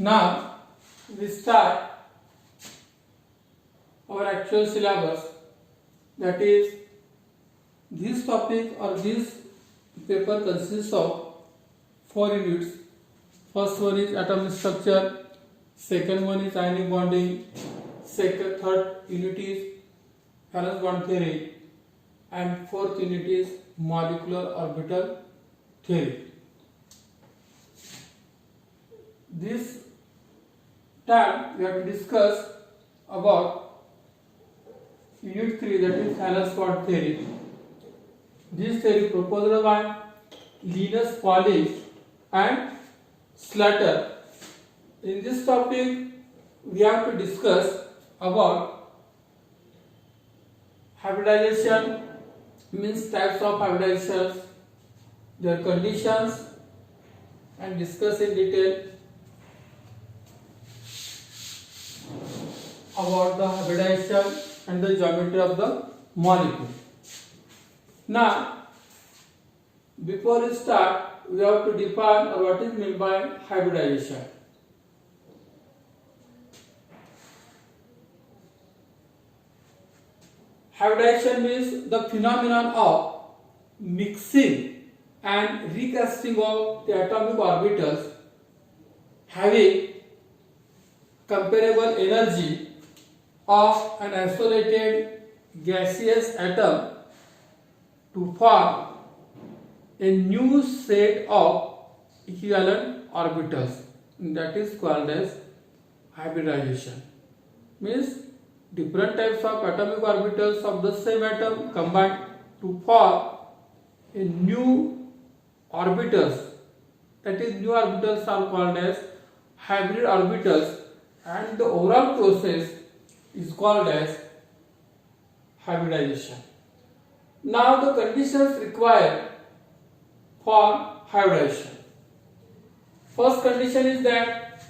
Now we start our actual syllabus, that is this topic or this paper consists of 4 units. First one is atomic structure, second one is ionic bonding, third unit is valence bond theory, and fourth unit is molecular orbital theory. This time we have to discuss about unit 3, that is valence bond theory. This theory proposed by Linus Pauling and Slater. In this topic we have to discuss about hybridization, means types of hybridizations, their conditions, and discuss in detail about the hybridization and the geometry of the molecule. Now, before we start, we have to define what is meant by hybridization. Hybridization means the phenomenon of mixing and recasting of the atomic orbitals having comparable energy of an isolated gaseous atom to form a new set of equivalent orbitals, that is called as hybridization. Means different types of atomic orbitals of the same atom combined to form a new orbitals, that is new orbitals are called as hybrid orbitals, and the overall process is called as hybridization. Now the conditions required for hybridization. First condition is that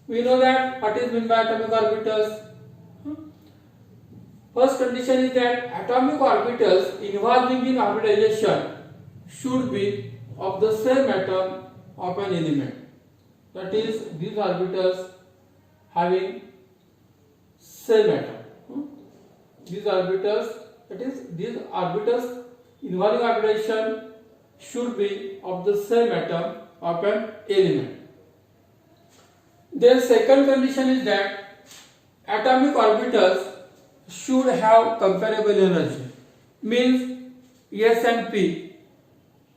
we know that what is meant by atomic orbitals. First condition is that atomic orbitals involving in hybridization should be of the same atom of an element. That is, these orbitals having same atom. These orbitals, that is, these orbitals involving hybridization should be of the same atom of an element. Then second condition is that atomic orbitals should have comparable energy, means S and P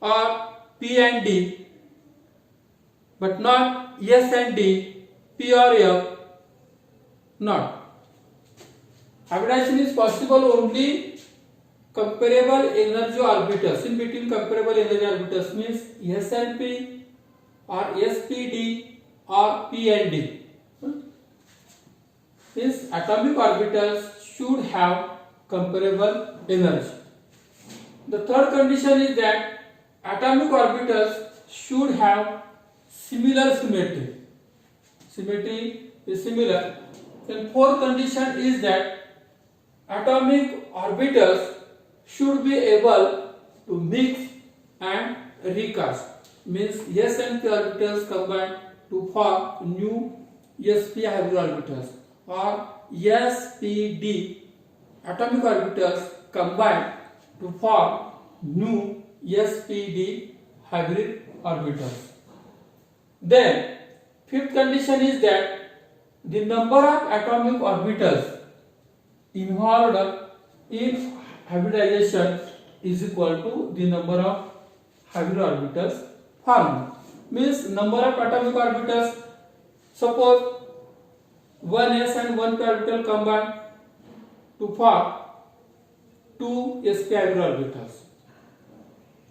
or P and D, but not S and D, P or F, not. Hybridization is possible only comparable energy orbitals, in between comparable energy orbitals, means S and P or SPD or P and D. Means atomic orbitals should have comparable energy. The third condition is that atomic orbitals should have similar symmetry. Symmetry is similar. Then fourth condition is that atomic orbitals should be able to mix and recast, means S and P orbitals combine to form new sp hybrid orbitals, or SPD atomic orbitals combine to form new SPD hybrid orbitals. Then fifth condition is that the number of atomic orbitals involved in hybridization is equal to the number of hybrid orbitals formed. Means number of atomic orbitals, suppose 1s and 1p orbital combine to form 2 sp hybrid orbitals,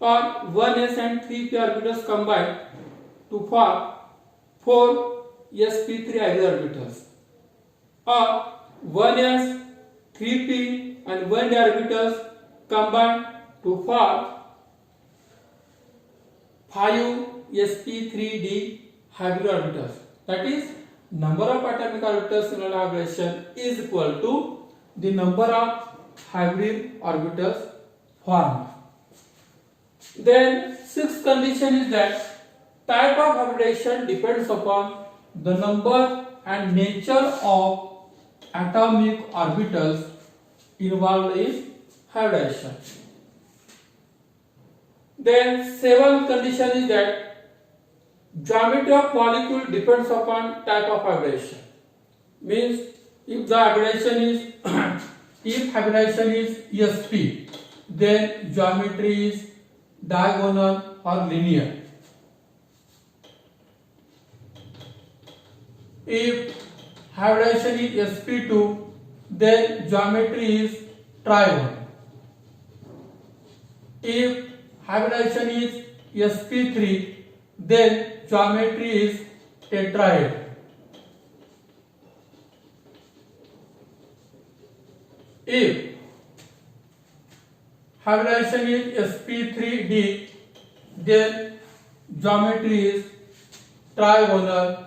or 1s and 3p orbitals combine to form 4 sp3 hybrid orbitals, or 1s, 3p and 1d orbitals combine to form 5 sp3d hybrid orbitals. That is, number of atomic orbitals in hybridization is equal to the number of hybrid orbitals formed. Then sixth condition is that type of hybridization depends upon the number and nature of atomic orbitals involved in hybridization. Then seventh condition is that geometry of molecule depends upon type of hybridization. Means if the hybridization is if hybridization is sp, then geometry is diagonal or linear. If hybridization is sp2, then geometry is trigonal. If hybridization is sp3, then geometry is tetrahedral. If hybridization is sp3d, then geometry is trigonal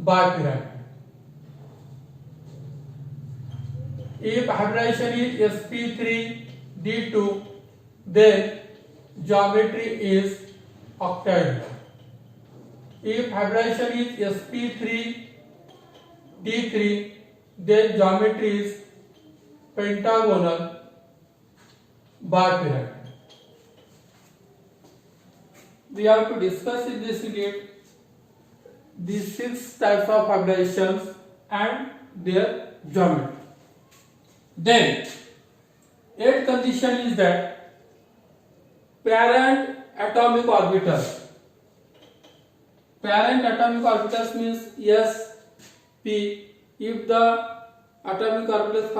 bipyramid. If hybridization is sp3d2, then geometry is octahedral. If hybridization is sp3d3, then geometry is pentagonal bipyramid. We have to discuss in this unit these 6 types of hybridizations and their geometry. Then, 8th condition is that parent atomic orbitals. Parent atomic orbitals means s, p. If the atomic orbitals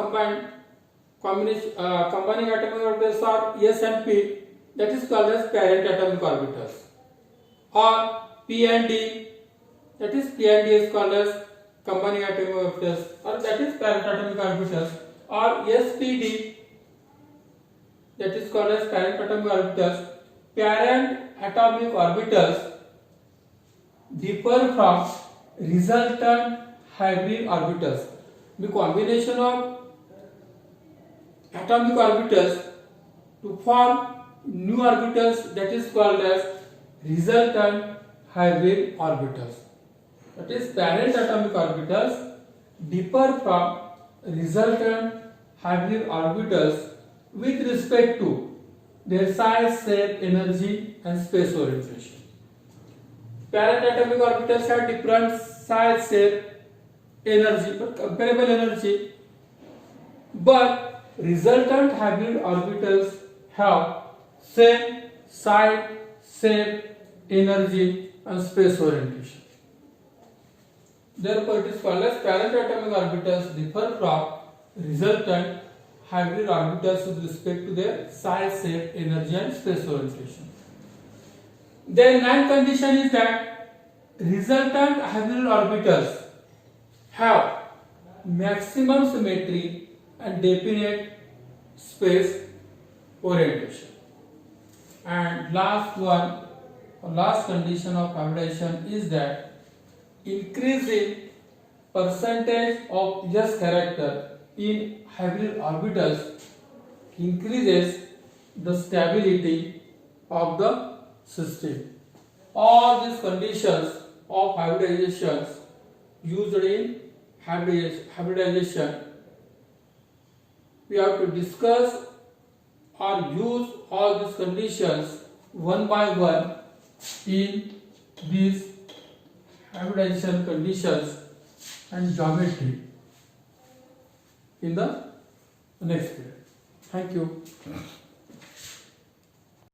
combining atomic orbitals are s and p, that is called as parent atomic orbitals. Or p and d, that is p and d is called as combining atomic orbitals, or that is parent atomic orbitals. Or spd, that is called as parent atomic orbitals. Parent atomic orbitals differ from resultant hybrid orbitals. The combination of atomic orbitals to form new orbitals, that is called as resultant hybrid orbitals. That is, parent atomic orbitals differ from resultant hybrid orbitals with respect to their size, shape, energy and space orientation. Parent atomic orbitals have different size, shape, energy, but comparable energy, but resultant hybrid orbitals have same size, shape, energy and space orientation. Therefore, it is called as parent atomic orbitals differ from resultant hybrid orbitals with respect to their size, shape, energy and space orientation. Then 9th condition is that resultant hybrid orbitals have maximum symmetry and definite space orientation. And last condition of hybridization is that increasing percentage of s character in hybrid orbitals increases the stability of the system. All these conditions of hybridizations used in hybridization, we have to discuss or use all these conditions one by one in these hybridization conditions and geometry in the next period. Thank you.